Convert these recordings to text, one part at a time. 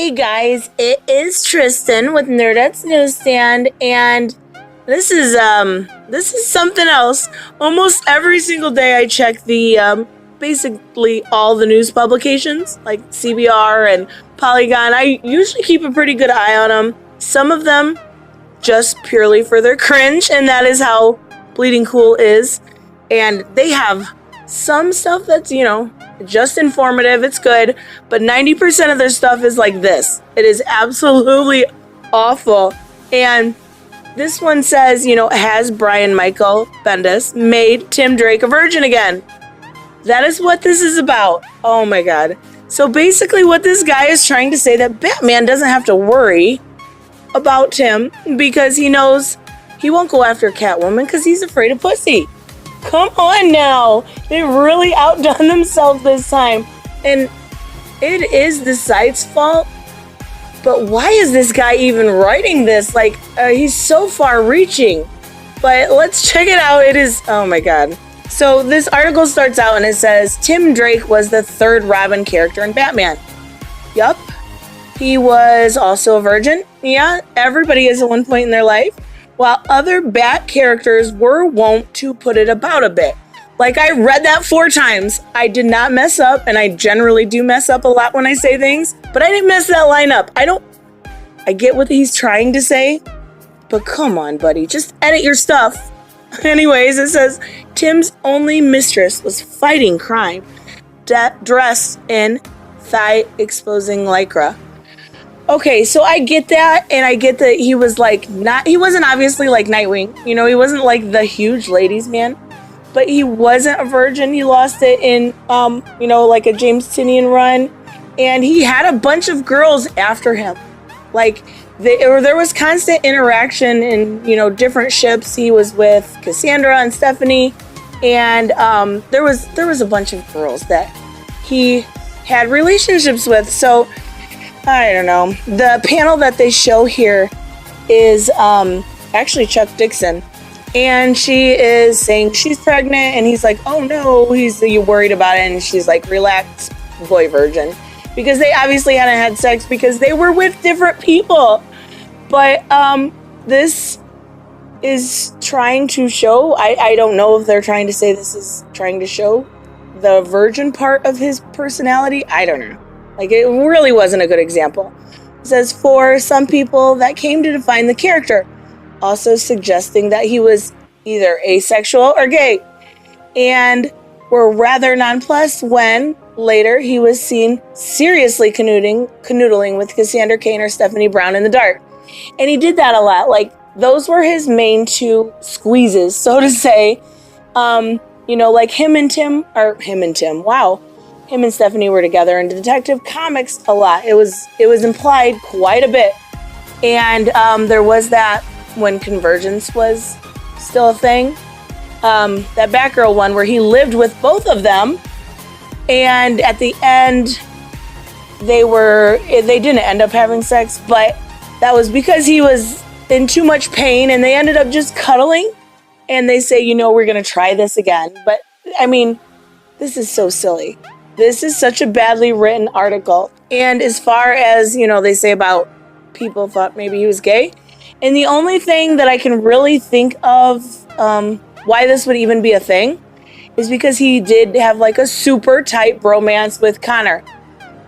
Hey guys, it is Tristan with Nerdette's Newsstand, and this is something else. Almost every single day I check the basically all the news publications like CBR and Polygon. I usually keep a pretty good eye on them. Some of them just purely for their cringe, and that is how Bleeding Cool is. And they have some stuff that's, just informative, it's good, but 90% of their stuff is like this. It is absolutely awful. And this one says, has Michael Bendis made Tim Drake a virgin again? That is what this is about. Oh my god. So basically what this guy is trying to say, that Batman doesn't have to worry about Tim because he knows he won't go after Catwoman because he's afraid of pussy. Come on now. They really outdone themselves this time. And it is the site's fault. But why is this guy even writing this? He's so far reaching. But let's check it out. It is, oh my god. So this article starts out and it says, Tim Drake was the third Robin character in Batman. Yup. He was also a virgin. Yeah, everybody is at one point in their life. While other Bat characters were wont to put it about a bit. I read that 4 times. I did not mess up, and I generally do mess up a lot when I say things, but I didn't mess that line up. I get what he's trying to say, but come on, buddy, just edit your stuff. Anyways, it says, Tim's only mistress was fighting crime, dressed in thigh-exposing lycra. Okay, so I get that, and I get that he was he wasn't obviously like Nightwing. He wasn't like the huge ladies man, but he wasn't a virgin. He lost it in, like a James Tynion run, and he had a bunch of girls after him. There was constant interaction in, different ships. He was with Cassandra and Stephanie, and there was a bunch of girls that he had relationships with, so I don't know. The panel that they show here is actually Chuck Dixon. And she is saying she's pregnant. And he's like, oh no, you worried about it. And she's like, relax, boy virgin. Because they obviously hadn't had sex because they were with different people. But this is trying to show, I don't know if they're trying to say this is trying to show the virgin part of his personality. I don't know. It really wasn't a good example. It says, for some people that came to define the character, also suggesting that he was either asexual or gay, and were rather nonplussed when later he was seen seriously canoodling with Cassandra Cain or Stephanie Brown in the dark. And he did that a lot. Those were his main 2 squeezes, so to say. Him and Tim. Wow. Him and Stephanie were together in Detective Comics a lot. It was implied quite a bit. And there was that when Convergence was still a thing. That Batgirl one where he lived with both of them. And at the end, they didn't end up having sex, but that was because he was in too much pain and they ended up just cuddling. And they say, we're going to try this again. But, this is so silly. This is such a badly written article. And as far as, they say about people thought maybe he was gay. And the only thing that I can really think of why this would even be a thing is because he did have a super tight bromance with Connor.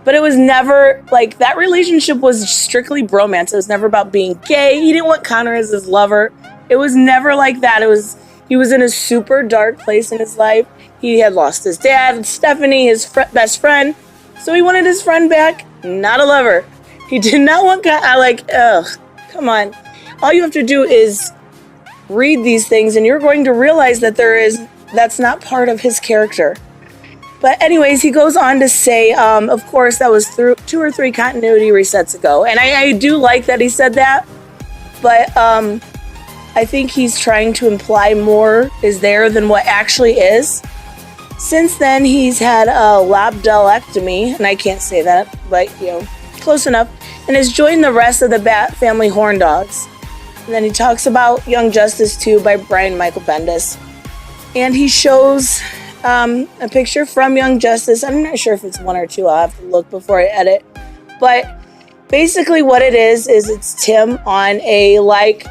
But it was never, that relationship was strictly bromance. It was never about being gay. He didn't want Connor as his lover. It was never like that. He was in a super dark place in his life. He had lost his dad, Stephanie, his best friend. So he wanted his friend back, not a lover. He did not want come on. All you have to do is read these things and you're going to realize that that's not part of his character. But anyways, he goes on to say, of course, that was through 2 or 3 continuity resets ago. And I do like that he said that. But I think he's trying to imply more is there than what actually is. Since then, he's had a lobectomy, and I can't say that, but, close enough, and has joined the rest of the Bat family horn dogs. And then he talks about Young Justice 2 by Michael Bendis. And he shows a picture from Young Justice. I'm not sure if it's 1 or 2. I'll have to look before I edit. But basically what it is it's Tim on a like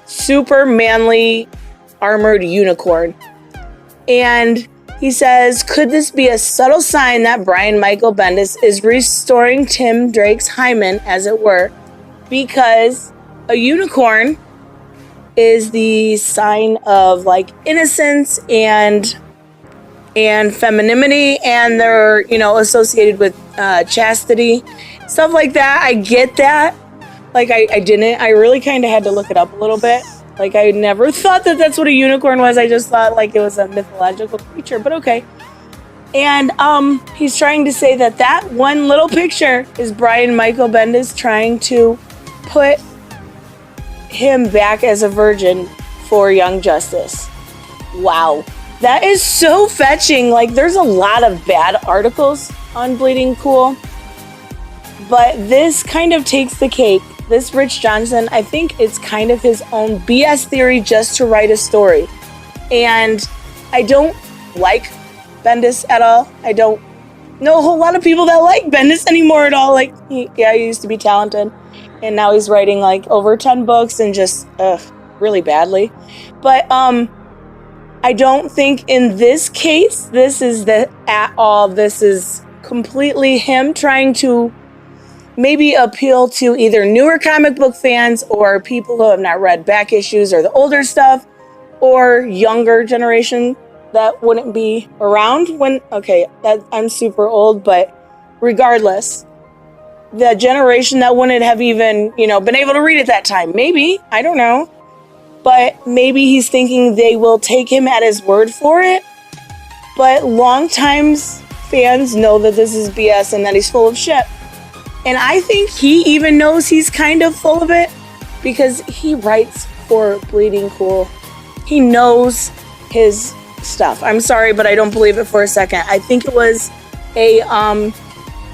super manly armored unicorn. And he says, could this be a subtle sign that Brian Michael Bendis is restoring Tim Drake's hymen, as it were? Because a unicorn is the sign of like innocence and femininity, and they're, you know, associated with chastity, stuff like that. I get that. Like I really kind of had to look it up a little bit. Like I never thought that that's what a unicorn was. I just thought like it was a mythological creature, but okay. And he's trying to say that that one little picture is Brian Michael Bendis trying to put him back as a virgin for Young Justice. Wow. That is so fetching. Like, there's a lot of bad articles on Bleeding Cool, but this kind of takes the cake. This Rich Johnson, I think it's kind of his own BS theory just to write a story. And I don't like Bendis at all. I don't know a whole lot of people that like Bendis anymore at all. Like, he used to be talented, and now he's writing like over 10 books and just really badly. But I don't think in this case this is at all. This is completely him trying to maybe appeal to either newer comic book fans or people who have not read back issues or the older stuff, or younger generation that wouldn't be around when, okay, that I'm super old, but regardless, the generation that wouldn't have even, you know, been able to read at that time. Maybe, I don't know. But maybe he's thinking they will take him at his word for it. But longtime fans know that this is BS and that he's full of shit. And I think he even knows he's kind of full of it because he writes for Bleeding Cool. He knows his stuff. I'm sorry, but I don't believe it for a second. I think it was a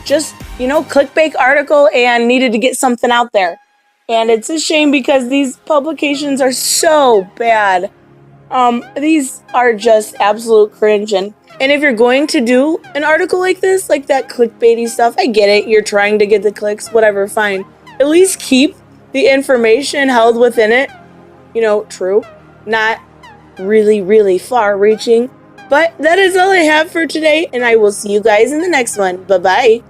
just, you know, clickbait article and needed to get something out there. And it's a shame because these publications are so bad. These are just absolute cringe. And if you're going to do an article like this, like that clickbaity stuff, I get it. You're trying to get the clicks, whatever, fine. At least keep the information held within it. You know, true. Not really, really far reaching. But that is all I have for today. And I will see you guys in the next one. Bye-bye.